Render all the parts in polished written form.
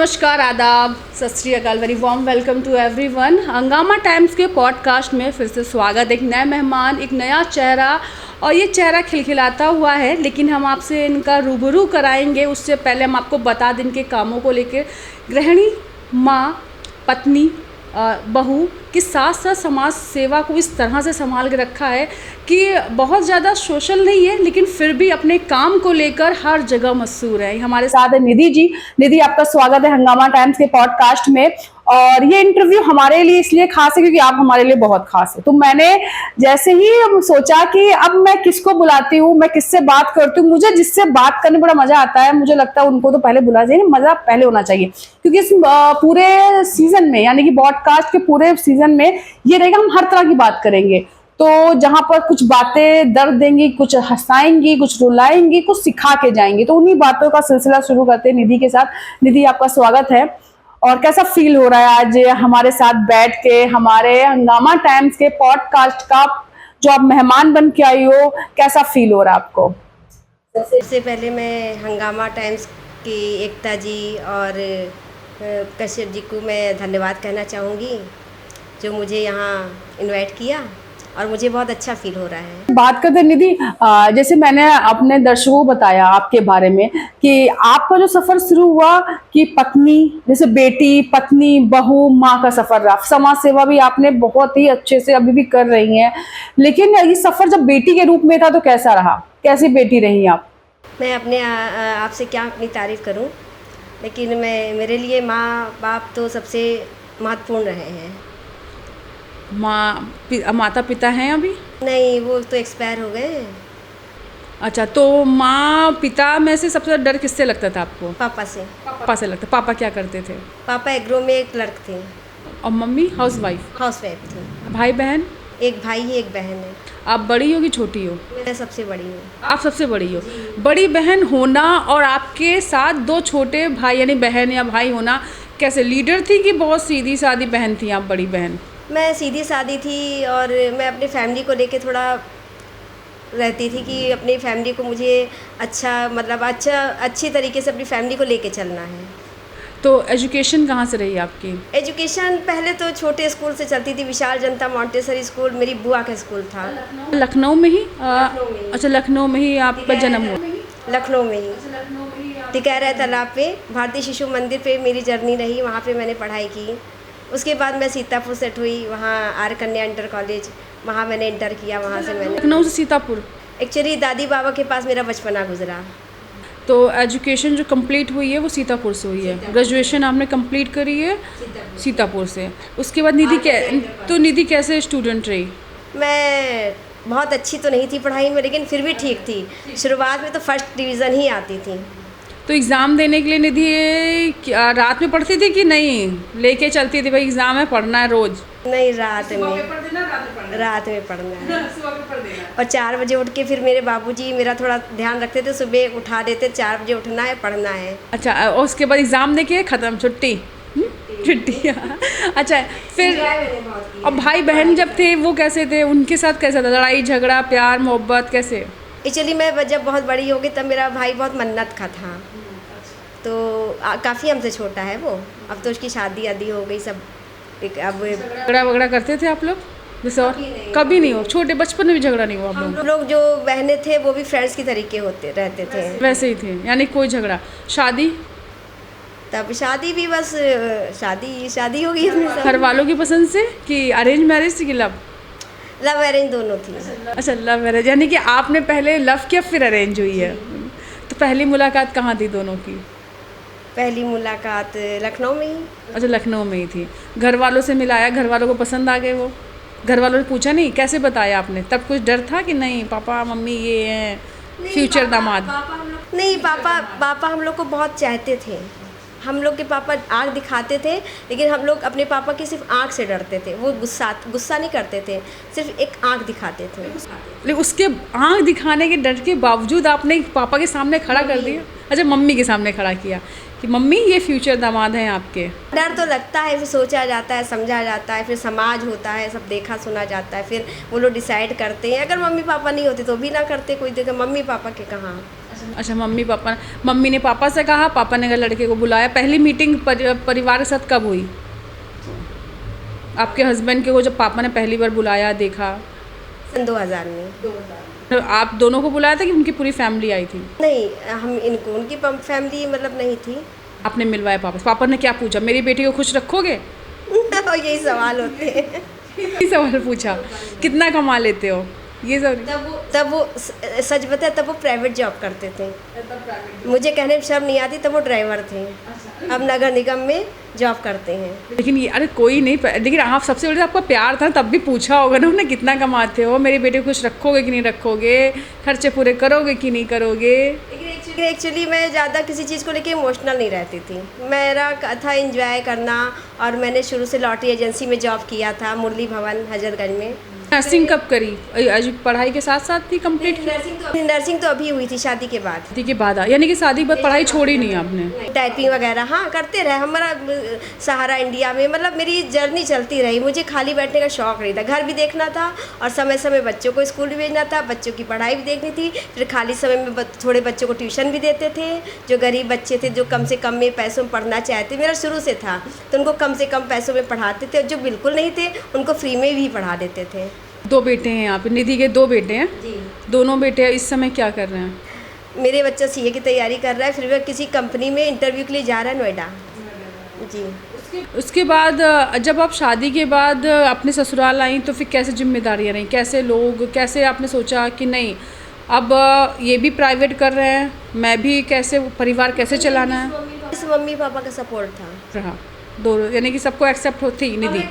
नमस्कार, आदाब, सत श्री अकाल, very warm welcome to everyone. Hungama times के पॉडकास्ट में फिर से स्वागत। एक नए मेहमान, एक नया चेहरा, और ये चेहरा खिलखिलाता हुआ है, लेकिन हम आपसे इनका रूबरू कराएंगे। उससे पहले हम आपको बता दें इनके कामों को लेकर। गृहिणी, माँ, पत्नी, बहू के साथ साथ समाज सेवा को इस तरह से संभाल के रखा है कि बहुत ज़्यादा सोशल नहीं है, लेकिन फिर भी अपने काम को लेकर हर जगह मशहूर है। हमारे साथ है निधि जी। निधि, आपका स्वागत है हंगामा टाइम्स के पॉडकास्ट में। और ये इंटरव्यू हमारे लिए इसलिए खास है क्योंकि आप हमारे लिए बहुत खास है। तो मैंने जैसे ही सोचा कि अब मैं किसको बुलाती हूँ, मैं किससे बात करती हूँ, मुझे जिससे बात करने में बड़ा मजा आता है, मुझे लगता है उनको तो पहले बुला चाहिए, मजा पहले होना चाहिए। क्योंकि इस पूरे सीजन में, यानी कि पॉडकास्ट के पूरे सीजन में ये रहेगा, हम हर तरह की बात करेंगे। तो जहां पर कुछ बातें दर्द देंगी, कुछ हंसाएंगी, कुछ रुलाएंगी, कुछ सिखा के जाएंगी। तो उन्हीं बातों का सिलसिला शुरू करते हैं निधि के साथ। निधि, आपका स्वागत है। और कैसा फील हो रहा है आज हमारे साथ बैठ के, हमारे हंगामा टाइम्स के पॉडकास्ट का जो आप मेहमान बन के आई हो, कैसा फील हो रहा है आपको? सबसे पहले मैं हंगामा टाइम्स की एकता जी और कश्यप जी को मैं धन्यवाद कहना चाहूँगी, जो मुझे यहाँ इनवाइट किया, और मुझे बहुत अच्छा फील हो रहा है। बात करते निधि, जैसे मैंने अपने दर्शकों को बताया आपके बारे में कि आपका जो सफर शुरू हुआ कि पत्नी, जैसे बेटी, पत्नी, बहू, माँ का सफर रहा। समाज सेवा भी आपने बहुत ही अच्छे से अभी भी कर रही हैं, लेकिन ये सफर जब बेटी के रूप में था तो कैसा रहा? कैसी बेटी रही आप? मैं अपने आपसे क्या अपनी तारीफ़ करूं, लेकिन मेरे लिए माँ बाप तो सबसे महत्वपूर्ण रहे हैं। माता पिता हैं अभी? नहीं, वो तो एक्सपायर हो गए हैं। अच्छा, तो माँ पिता में से सबसे ज़्यादा डर किससे लगता था आपको? पापा से। पापा से लगता। पापा क्या करते थे? पापा एग्रो में एक क्लर्क थे। और mummy house wife? House wife थी। भाई बहन? एक भाई है, एक बहन है। आप बड़ी हो कि छोटी हो? मैं सबसे बड़ी हूँ। आप सबसे बड़ी हो। बड़ी बहन होना और आपके साथ दो छोटे भाई यानी बहन या भाई होना, कैसे? लीडर थी कि बहुत सीधी सादी बहन थी आप, बड़ी बहन? मैं सीधी सादी थी, और मैं अपनी फैमिली को लेके थोड़ा रहती थी कि अपनी फैमिली को मुझे अच्छी तरीके से अपनी फैमिली को लेके चलना है। तो एजुकेशन कहाँ से रही आपकी? एजुकेशन पहले तो छोटे स्कूल से चलती थी। विशाल जनता मॉन्टेसरी स्कूल मेरी बुआ का स्कूल था। लखनऊ में ही? लखनऊ में। अच्छा, लखनऊ में ही आपका जन्म हुआ? लखनऊ में ही, टिकैरा तालाब पे भारतीय शिशु मंदिर पे मेरी जर्नी रही। वहाँ पे मैंने पढ़ाई की। उसके बाद मैं सीतापुर सेट हुई, वहाँ आर कन्या इंटर कॉलेज, वहाँ मैंने इंटर किया। वहाँ से मैंने लखनऊ से सीतापुर? एक्चुअली दादी बाबा के पास मेरा बचपना गुजरा। तो एजुकेशन जो कंप्लीट हुई है वो सीतापुर से हुई है। ग्रेजुएशन आपने कंप्लीट करी है सीतापुर से। उसके बाद निधि कैसे स्टूडेंट रही? मैं बहुत अच्छी तो नहीं थी पढ़ाई में, लेकिन फिर भी ठीक थी। शुरुआत में तो फर्स्ट डिवीज़न ही आती थी। तो एग्ज़ाम देने के लिए निधि रात में पढ़ती थी कि नहीं लेके चलती थी, भाई एग्ज़ाम है, पढ़ना है रोज़? नहीं, रात में पढ़ना है। और 4 बजे उठ के फिर मेरे बाबूजी मेरा थोड़ा ध्यान रखते थे, सुबह उठा देते, 4 बजे उठना है, पढ़ना है। अच्छा, और उसके बाद एग्ज़ाम देके ख़त्म, छुट्टी? छुट्टी। अच्छा, फिर और भाई बहन जब थे वो कैसे थे? उनके साथ कैसा था? लड़ाई झगड़ा, प्यार मोहब्बत, कैसे? एक्चुअली मैं जब बहुत बड़ी हो गई तब मेरा भाई बहुत मन्नत का था, तो काफ़ी हमसे छोटा है वो। अब तो उसकी शादी आदि हो गई सब। अब झगड़ा वगड़ा करते थे आप लोग? जैसे और कभी नहीं हो? छोटे बचपन में भी झगड़ा नहीं हुआ आप लोग? हम लोग जो बहनें थे वो भी फ्रेंड्स की तरीके रहते थे। वैसे ही थे, यानी कोई झगड़ा? शादी? तब शादी भी बस शादी हो गई अपने साथ। घर वालों की पसंद से कि अरेंज मैरिज थी कि लव? लव अरेंज दोनों थी। अच्छा, लव मैरिज, यानी कि आपने पहले लव किया फिर अरेंज हुई है। तो पहली मुलाकात कहाँ थी दोनों की? पहली मुलाकात लखनऊ में ही। अच्छा, लखनऊ में ही थी। घर वालों से मिलाया, घर वालों को पसंद आ गए वो? घर वालों ने पूछा नहीं? कैसे बताया आपने? तब कुछ डर था कि नहीं पापा मम्मी ये हैं फ्यूचर दामाद? नहीं, पापा हम लोग को बहुत चाहते थे। हम लोग के पापा आँख दिखाते थे, लेकिन हम लोग अपने पापा की सिर्फ आँख से डरते थे। वो गुस्सा नहीं करते थे, सिर्फ एक आँख दिखाते थे। लेकिन उसके आँख दिखाने के डर के बावजूद आपने पापा के सामने खड़ा कर दिया? अच्छा, मम्मी के सामने खड़ा किया कि मम्मी ये फ्यूचर दामाद हैं आपके? डर तो लगता है, फिर सोचा जाता है, समझा जाता है, फिर समाज होता है, सब देखा सुना जाता है, फिर वो लोग डिसाइड करते हैं। अगर मम्मी पापा नहीं होते तो भी ना करते कोई, देखा मम्मी पापा के कहाँ। अच्छा, मम्मी ने पापा से कहा, पापा ने लड़के को बुलाया। पहली मीटिंग परिवार के साथ कब हुई? आपके हस्बैंड के को जब पापा ने पहली बार बुलाया, देखा? सन 2000 में। तो आप दोनों को बुलाया था कि उनकी पूरी फैमिली आई थी? नहीं, हम इनको उनकी फैमिली मतलब नहीं थी। आपने मिलवाया पापा से? पापा ने क्या पूछा, मेरी बेटी को खुश रखोगे? यही सवाल होते हैं। यही सवाल पूछा, कितना कमा लेते हो? ये सब तब वो सच बताए, तब वो प्राइवेट जॉब करते थे। मुझे कहने में शर्म नहीं आती, तब वो ड्राइवर थे। अब नगर निगम में जॉब करते हैं। लेकिन ये, अरे कोई नहीं, लेकिन आप सबसे बड़ी आपका प्यार था, तब भी पूछा होगा ना उन्हें कितना कमाते हो, मेरे बेटे को खुश रखोगे कि नहीं रखोगे, खर्चे पूरे करोगे कि नहीं करोगे? एक्चुअली मैं ज़्यादा किसी चीज़ को लेके इमोशनल नहीं रहती थी। मेरा था एंजॉय करना, और मैंने शुरू से लॉटरी एजेंसी में जॉब किया था, मुरली भवन हजरतगंज में। नर्सिंग कब करी? पढ़ाई के साथ साथ थी कंप्लीट? नर्सिंग तो अभी हुई थी शादी के बाद। शादी के बाद, यानी कि शादी के बाद पढ़ाई छोड़ी नहीं आपने? टाइपिंग वगैरह हाँ करते रहे। हमारा सहारा इंडिया में मतलब मेरी जर्नी चलती रही। मुझे खाली बैठने का शौक़ नहीं था, घर भी देखना था और समय समय बच्चों को स्कूल भी भेजना था, बच्चों की पढ़ाई भी देखनी थी। फिर खाली समय में थोड़े बच्चों को ट्यूशन भी देते थे, जो गरीब बच्चे थे, जो कम से कम में पैसों में पढ़ना चाहते। मेरा शुरू से था, तो उनको कम से कम पैसों में पढ़ाते थे, जो बिल्कुल नहीं थे उनको फ्री में भी पढ़ा देते थे। 2 बेटे हैं यहाँ पे, निधि के 2 बेटे हैं जी। दोनों बेटे इस समय क्या कर रहे हैं? मेरे बच्चा सीए की तैयारी कर रहा है, फिर वह किसी कंपनी में इंटरव्यू के लिए जा रहा है नोएडा। जी। उसके बाद जब आप शादी के बाद अपने ससुराल आई, तो फिर कैसे जिम्मेदारियाँ रहीं, कैसे लोग, कैसे आपने सोचा कि नहीं अब ये भी प्राइवेट कर रहे हैं, मैं भी कैसे परिवार कैसे चलाना है? इस मम्मी पापा का सपोर्ट था रहा दोनों, यानी कि सबको एक्सेप्ट होती निधि?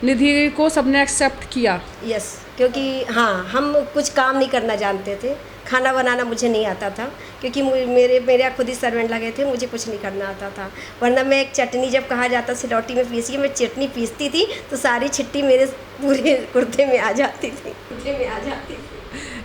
निधि को सबने एक्सेप्ट किया? यस, क्योंकि हाँ हम कुछ काम नहीं करना जानते थे। खाना बनाना मुझे नहीं आता था, क्योंकि मेरे खुद ही सर्वेंट लगे थे, मुझे कुछ नहीं करना आता था। वरना मैं एक चटनी जब कहा जाता सिलौटी में पीसिए, मैं चटनी पीसती थी तो सारी छिट्टी मेरे पूरे कुर्ते में आ जाती थी।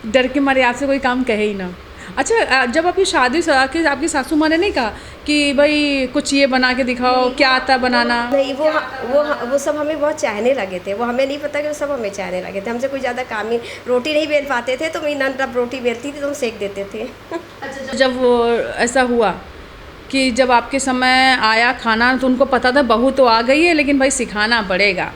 डर के मारे आपसे कोई काम कहे ही ना। अच्छा, जब आपकी शादी से आके आपकी सासू माँ ने नहीं कहा कि भाई कुछ ये बना के दिखाओ, क्या आता है बनाना? नहीं, वो सब हमें बहुत चाहने लगे थे। वो हमें नहीं पता कि वो सब हमें चाहने लगे थे। हमसे कोई ज़्यादा काम ही, रोटी नहीं बेल पाते थे तो मेरी नंद अब रोटी बेलती थी तो हम सेक देते थे। अच्छा, जब वो ऐसा हुआ कि जब आपके समय आया खाना, तो उनको पता था बहू तो आ गई है, लेकिन भाई सिखाना पड़ेगा,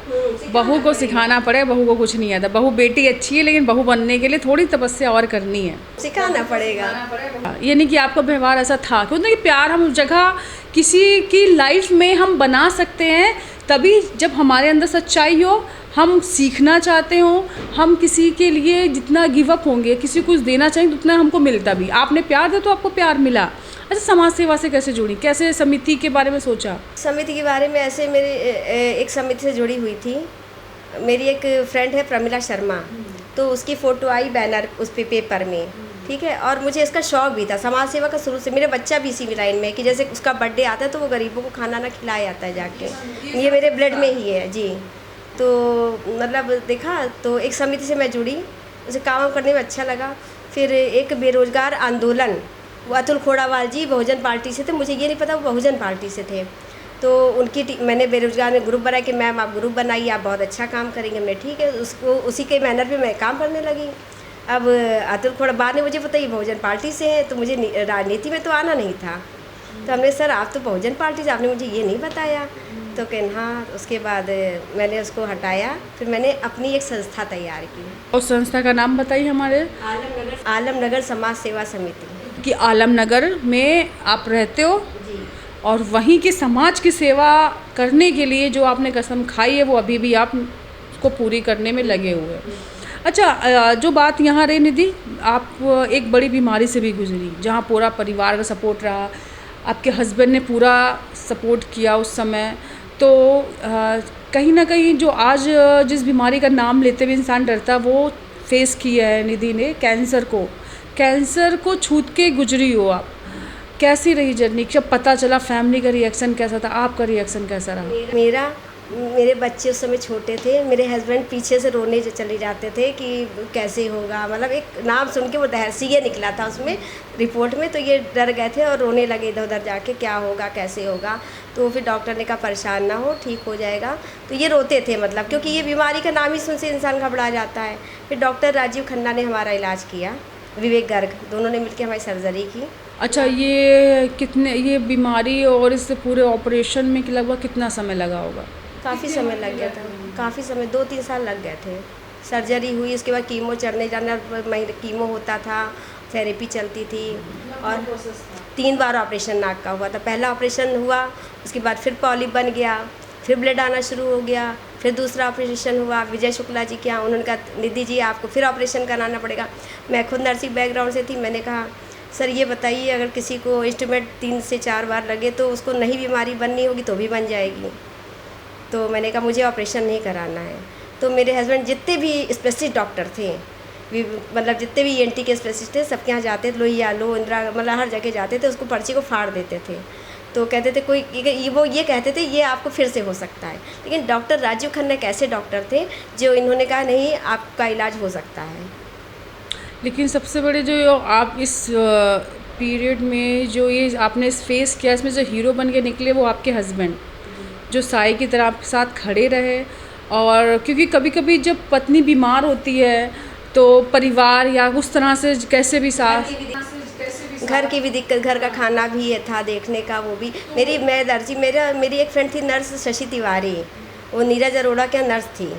बहू को सिखाना पड़ेगा, बहू को कुछ नहीं आता। बहू बेटी अच्छी है, लेकिन बहू बनने के लिए थोड़ी तपस्या और करनी है, सिखाना पड़ेगा। ये नहीं कि आपका व्यवहार ऐसा था, क्योंकि प्यार हम उस जगह किसी की लाइफ में हम बना सकते हैं तभी जब हमारे अंदर सच्चाई हो, हम सीखना चाहते हो, हम किसी के लिए जितना गिव अप होंगे, किसी को कुछ देना चाहेंगे उतना हमको मिलता भी। आपने प्यार दिया तो आपको प्यार मिला। अच्छा, समाज सेवा से कैसे जुड़ी, कैसे समिति के बारे में सोचा? समिति के बारे में ऐसे मेरे एक समिति से जुड़ी हुई थी। मेरी एक फ्रेंड है प्रमिला शर्मा, तो उसकी फ़ोटो आई बैनर उस पे पेपर में, ठीक है। और मुझे इसका शौक़ भी था समाज सेवा का शुरू से। मेरे बच्चा भी इसी लाइन में कि जैसे उसका बर्थडे आता है तो वो गरीबों को खाना ना खिलाया जाता है जाके, ये मेरे ब्लड में ही है जी। तो मतलब देखा, तो एक समिति से मैं जुड़ी, उसे काम करने में अच्छा लगा। फिर एक बेरोज़गार आंदोलन, वो अतुल खोड़ावाल जी बहुजन पार्टी से थे, मुझे ये नहीं पता वो बहुजन पार्टी से थे। तो उनकी मैंने बेरोज़गार में ग्रुप बनाया कि मैम आप ग्रुप बनाइए, आप बहुत अच्छा काम करेंगे। मैं ठीक है, उसको उसी के बैनर पे मैं काम करने लगी। अब अतुल खोड़ावाल ने मुझे पता ये बहुजन पार्टी से है, तो मुझे राजनीति में तो आना नहीं था। तो हमने सर आप तो बहुजन पार्टी से, आपने मुझे ये नहीं बताया। तो कहना हाँ, उसके बाद मैंने उसको हटाया, फिर मैंने अपनी एक संस्था तैयार की। और संस्था का नाम बताइए हमारे? आलमनगर समाज सेवा समिति। कि आलमनगर में आप रहते हो जी, और वहीं के समाज की सेवा करने के लिए जो आपने कसम खाई है वो अभी भी आप उसको पूरी करने में लगे हुए हैं। अच्छा, जो बात यहाँ रही निधि, आप एक बड़ी बीमारी से भी गुजरी जहाँ पूरा परिवार का सपोर्ट रहा, आपके हस्बैंड ने पूरा सपोर्ट किया उस समय। तो कहीं ना कहीं जो आज जिस बीमारी का नाम लेते हुए इंसान डरता, वो फेस किया है निधि ने, कैंसर को छूट के गुजरी हो आप। कैसी रही जर्नी? जब पता चला फैमिली का रिएक्शन कैसा था, आपका रिएक्शन कैसा रहा? मेरे बच्चे उस समय छोटे थे, मेरे हस्बैंड पीछे से रोने चले जाते थे कि कैसे होगा। मतलब एक नाम सुन के वो सीए निकला था उसमें रिपोर्ट में, तो ये डर गए थे और रोने लगे इधर उधर जाके, क्या होगा कैसे होगा। तो फिर डॉक्टर ने कहा परेशान ना हो, ठीक हो जाएगा। तो ये रोते थे, मतलब क्योंकि ये बीमारी का नाम ही सुन से इंसान घबरा जाता है। फिर डॉक्टर राजीव खन्ना ने हमारा इलाज किया विवेक गर्ग, दोनों ने मिलकर हमारी सर्जरी की। अच्छा, ये बीमारी और इस पूरे ऑपरेशन में लगभग कितना समय लगा होगा? काफ़ी समय लग गया था, काफ़ी समय, 2-3 साल लग गए थे। सर्जरी हुई, उसके बाद कीमो चढ़ने जाना, महीने कीमो होता था, थेरेपी चलती थी, और 3 बार ऑपरेशन नाक का हुआ था। पहला ऑपरेशन हुआ, उसके बाद फिर पॉलिप बन गया, फिर ब्लड आना शुरू हो गया, फिर दूसरा ऑपरेशन हुआ विजय शुक्ला जी के यहाँ। उन्होंने कहा निधि जी आपको फिर ऑपरेशन कराना पड़ेगा। मैं खुद नर्सिंग बैकग्राउंड से थी, मैंने कहा सर ये बताइए अगर किसी को इंस्ट्रूमेंट 3 से 4 बार लगे तो उसको नहीं बीमारी बननी होगी तो भी बन जाएगी। तो मैंने कहा मुझे ऑपरेशन नहीं कराना है। तो मेरे हस्बैंड जितने भी स्पेशलिस्ट डॉक्टर थे, मतलब जितने भी ENT के स्पेशलिस्ट थे, सबके यहाँ जाते थे, लोहिया लो इंदिरा, मतलब हर जगह जाते थे, उसको पर्ची को फाड़ देते थे। तो कहते थे वो ये कहते थे ये आपको फिर से हो सकता है। लेकिन डॉक्टर राजीव खन्ना एक ऐसे डॉक्टर थे जो इन्होंने कहा नहीं आपका इलाज हो सकता है। लेकिन सबसे बड़े जो आप इस पीरियड में जो ये आपने फेस किया, इसमें जो हीरो बन के निकले वो आपके हस्बैंड, जो साई की तरह आपके साथ खड़े रहे। और क्योंकि कभी कभी जब पत्नी बीमार होती है तो परिवार या उस तरह से कैसे भी साथ, घर की भी दिक्कत, घर का खाना भी ये था देखने का, वो भी मेरी एक फ्रेंड थी नर्स शशि तिवारी, वो नीरज अरोड़ा के नर्स थी,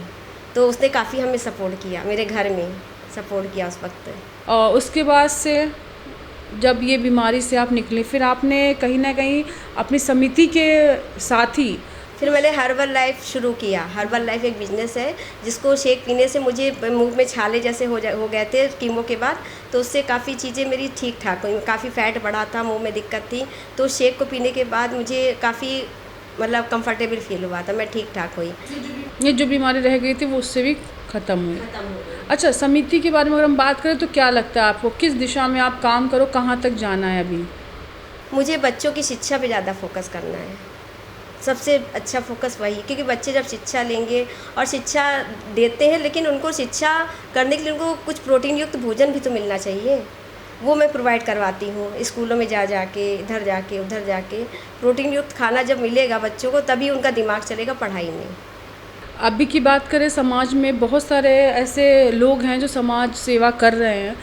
तो उसने काफ़ी हमें सपोर्ट किया, मेरे घर में सपोर्ट किया उस वक्त। और उसके बाद से जब ये बीमारी से आप निकले, फिर आपने कहीं ना कहीं अपनी समिति के साथ ही फिर मैंने हर्बल लाइफ शुरू किया। हर्बल लाइफ एक बिजनेस है जिसको शेक पीने से मुझे मुंह में छाले जैसे हो गए थे कीमो के बाद, तो उससे काफ़ी चीज़ें मेरी ठीक ठाक हुई। काफ़ी फैट बढ़ा था, मुंह में दिक्कत थी, तो शेक को पीने के बाद मुझे काफ़ी मतलब कंफर्टेबल फील हुआ था, मैं ठीक ठाक हुई। ये जो बीमारी रह गई थी वो उससे भी ख़त्म हुई। अच्छा, समिति के बारे में अगर हम बात करें तो क्या लगता है आपको, किस दिशा में आप काम करो, कहाँ तक जाना है अभी? मुझे बच्चों की शिक्षा पे ज़्यादा फोकस करना है, सबसे अच्छा फोकस वही, क्योंकि बच्चे जब शिक्षा लेंगे और शिक्षा देते हैं, लेकिन उनको शिक्षा करने के लिए उनको कुछ प्रोटीन युक्त भोजन भी तो मिलना चाहिए, वो मैं प्रोवाइड करवाती हूँ स्कूलों में जा के, इधर जाके उधर जाके। प्रोटीन युक्त खाना जब मिलेगा बच्चों को तभी उनका दिमाग चलेगा पढ़ाई में। अभी की बात करें, समाज में बहुत सारे ऐसे लोग हैं जो समाज सेवा कर रहे हैं,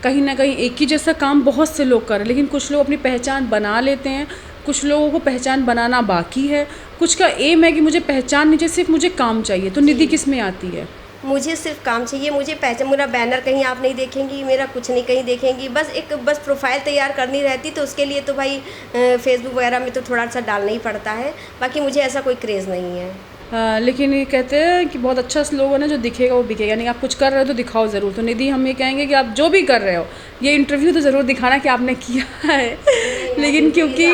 कहीं ना कहीं एक ही जैसा काम बहुत से लोग कर रहे हैं, लेकिन कुछ लोग अपनी पहचान बना लेते हैं, कुछ लोगों को पहचान बनाना बाकी है, कुछ का एम है कि मुझे पहचान नहीं चाहिए, सिर्फ मुझे काम चाहिए। तो निधि किस में आती है? मुझे सिर्फ काम चाहिए, मुझे पहचान, मेरा बैनर कहीं आप नहीं देखेंगी, मेरा कुछ नहीं कहीं देखेंगी, बस प्रोफाइल तैयार करनी रहती, तो उसके लिए तो भाई फेसबुक वगैरह में तो थोड़ा सा डालना ही पड़ता है, बाकी मुझे ऐसा कोई क्रेज़ नहीं है। लेकिन ये कहते हैं कि बहुत अच्छा स्लोगन है, जो दिखेगा वो बिकेगा, यानी आप कुछ कर रहे हो तो दिखाओ ज़रूर। तो निधि हम ये कहेंगे कि आप जो भी कर रहे हो, ये इंटरव्यू तो ज़रूर दिखाना कि आपने किया है। लेकिन क्योंकि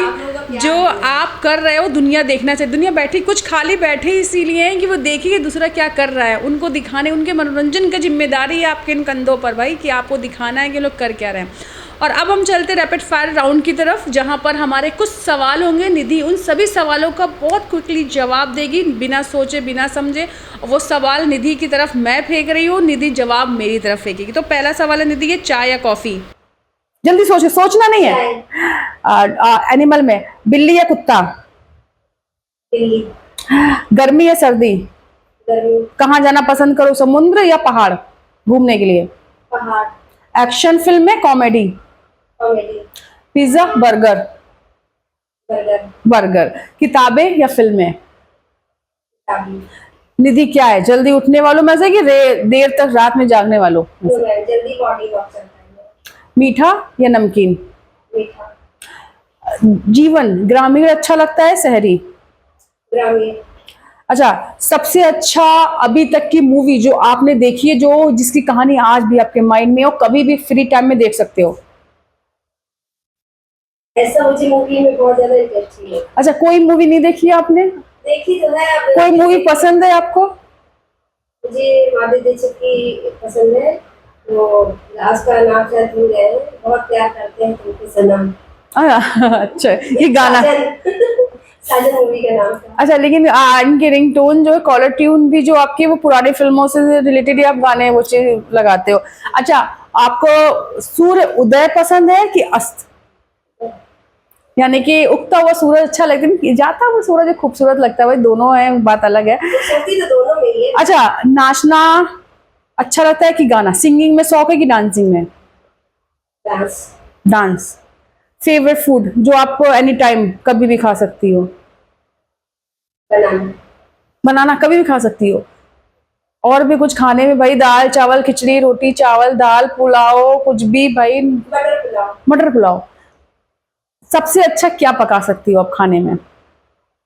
जो आप कर रहे हो दुनिया देखना चाहिए, दुनिया बैठी कुछ खाली बैठे इसीलिए हैं कि वो देखे कि दूसरा क्या कर रहा है, उनको दिखाने, उनके मनोरंजन की जिम्मेदारी है आपके इन कंधों पर भाई, कि आपको दिखाना है कि लोग कर क्या रहे हैं। और अब हम चलते रैपिड फायर राउंड की तरफ, जहां पर हमारे कुछ सवाल होंगे, निधि उन सभी सवालों का बहुत क्विकली जवाब देगी, बिना सोचे बिना समझे। वो सवाल निधि की तरफ मैं फेंक रही हूँ, निधि जवाब मेरी तरफ फेंकेगी। तो पहला सवाल है निधि, ये चाय या कॉफ़ी? जल्दी सोचो, सोचना नहीं है। एनिमल में बिल्ली या कुत्ता? बिल्ली। गर्मी या सर्दी? गर्मी। कहाँ जाना पसंद करो, समुद्र या पहाड़ घूमने के लिए? पहाड़। एक्शन फिल्म में comedy? Comedy. Pizza burger? Burger. Burger. किताबें या फिल्में? किताबें। निधि क्या है, जल्दी उठने वालों में से कि देर तक रात में जागने वालों में से? जल्दी बॉडी वॉक करता है। मीठा या नमकीन? मीठा। जीवन ग्रामीण अच्छा लगता है शहरी? ग्रामीण। अच्छा, सबसे अच्छा अभी तक की मूवी जो आपने देखी है, जो जिसकी कहानी आज भी आपके माइंड में हो, कभी भी फ्री टाइम में देख सकते हो? ऐसा मुझे मूवी में बहुत ज्यादा इंटरेस्ट है। अच्छा, कोई मूवी नहीं देखी है आपने? देखी तो है। कोई मूवी पसंद है आपको? मुझे माधुरी दीक्षित की पसंद है, वो उसका नाम शायद भूल गए हैं, बहुत प्यार करते हैं तुमके सनम। अच्छा, ये गाना साजन मूवी का नाम था। अच्छा, लेकिन इनके रिंगटोन जो है, कॉलर ट्यून भी जो आपके, वो पुराने फिल्मों से रिलेटेड ही आप गाने वो चीज लगाते हो। अच्छा, आपको सूर्य उदय पसंद है कि अस्त? यानी कि उगता हुआ सूरज अच्छा लगता है, जाता हुआ सूरज खूबसूरत लगता है भाई, दोनों है, बात अलग है। तो दोनों में ही है। अच्छा, नाचना अच्छा लगता है कि गाना? सिंगिंग में शौक है कि डांसिंग में? डांस। डांस। फेवरेट फूड जो आप एनी टाइम कभी भी खा सकती हो? बनाना। बनाना कभी भी खा सकती हो। और भी कुछ खाने में भाई, दाल चावल खिचड़ी रोटी चावल दाल पुलाव कुछ भी भाई? बटर पुलाव। मटर पुलाव। सबसे अच्छा क्या पका सकती हो आप खाने में?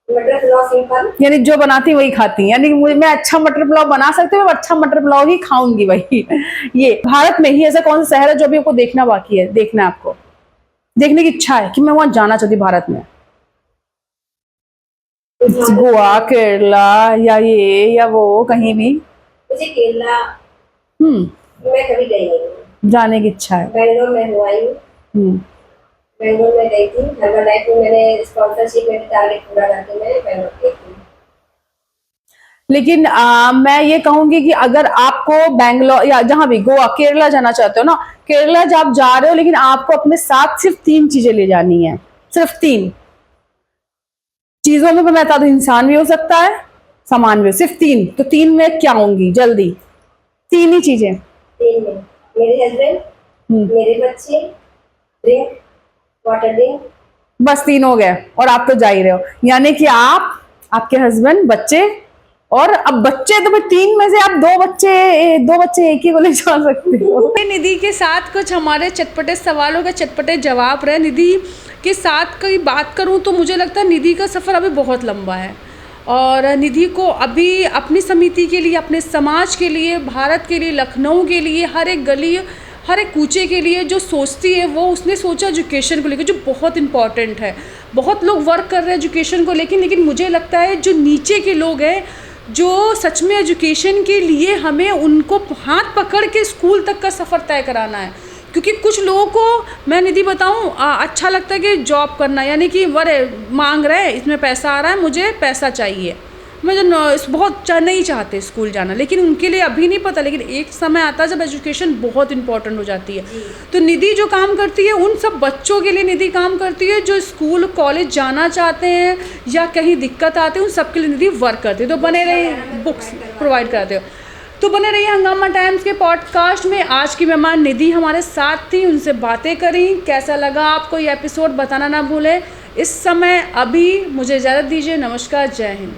मटर पुलाव सिंपल। यानी जो बनाती वही खाती, यानी कि मुझे, मैं अच्छा मटर पुलाव बना सकती हूँ, मैं अच्छा मटर पुलाव ही खाऊंगी भाई। ये भारत में ही ऐसा कौन सा शहर है जो अभी आपको देखना बाकी है, देखना है आपको, देखने की इच्छा है कि मैं वहां जाना चाहती हूँ भारत में? गोवा, केरला या ये या वो, कहीं भी? मुझे केरला हम्म। मैं कभी गई नहीं हूँ। जाने की इच्छा है। बेंगलोर में हुआ ही। हम्म। बेंगलोर में गई थी, हर्बल लाइफ में मैंने स्पॉन्सरशिप में टारगेट पूरा करके मैं बेंगलोर गई थी। लेकिन मैं ये कहूंगी कि अगर आपको बैंगलोर या जहां भी, गोवा केरला जाना चाहते हो ना, केरला जब आप जा रहे हो, लेकिन आपको अपने साथ सिर्फ 3 चीजें ले जानी है, सिर्फ 3 चीजों में, मैं बता दूं, इंसान भी हो सकता है, सामान भी, सिर्फ 3, तो 3 में क्या होंगी जल्दी? 3 ही चीजें। 3 में मेरे हस्बैंड, हम्म। मेरे बच्चे, ड्रिंक, वाटर ड्रिंक। बस 3 हो गए, और आप तो जा ही रहे हो, यानी कि आप, आपके हस्बैंड, बच्चे, और अब बच्चे तो भाई 3 में से आप 2 बच्चे एक ही को ले जा सकते हो। निधि के साथ कुछ हमारे चटपटे सवालों के चटपटे जवाब रहे। निधि के साथ की बात करूं तो मुझे लगता है निधि का सफ़र अभी बहुत लंबा है, और निधि को अभी अपनी समिति के लिए, अपने समाज के लिए, भारत के लिए, लखनऊ के लिए, हर एक गली, हर एक कूचे के लिए जो सोचती है, वो उसने सोचा एजुकेशन को लेकर, जो बहुत इम्पॉर्टेंट है। बहुत लोग वर्क कर रहे हैं एजुकेशन को लेकिन मुझे लगता है जो नीचे के लोग हैं, जो सच में एजुकेशन के लिए, हमें उनको हाथ पकड़ के स्कूल तक का सफ़र तय कराना है। क्योंकि कुछ लोगों को, मैं निधि बताऊं, अच्छा लगता है कि जॉब करना, यानी कि वरे मांग रहे हैं, इसमें पैसा आ रहा है, मुझे पैसा चाहिए, मुझे बहुत नहीं चाहते स्कूल जाना, लेकिन उनके लिए अभी नहीं पता, लेकिन एक समय आता है जब एजुकेशन बहुत इंपॉर्टेंट हो जाती है। तो निधि जो काम करती है उन सब बच्चों के लिए निधि काम करती है, जो स्कूल कॉलेज जाना चाहते हैं या कहीं दिक्कत आते हैं, उन सब के लिए निधि वर्क करती है। तो बने रहिए, बुक्स प्रोवाइड कराते हो, तो बने रहिए हंगामा टाइम्स के पॉडकास्ट में। आज की मेहमान निधि हमारे साथ थी, उनसे बातें करी। कैसा लगा आपको ये एपिसोड बताना ना भूलें। इस समय अभी मुझे इजाज़त दीजिए। नमस्कार, जय हिंद।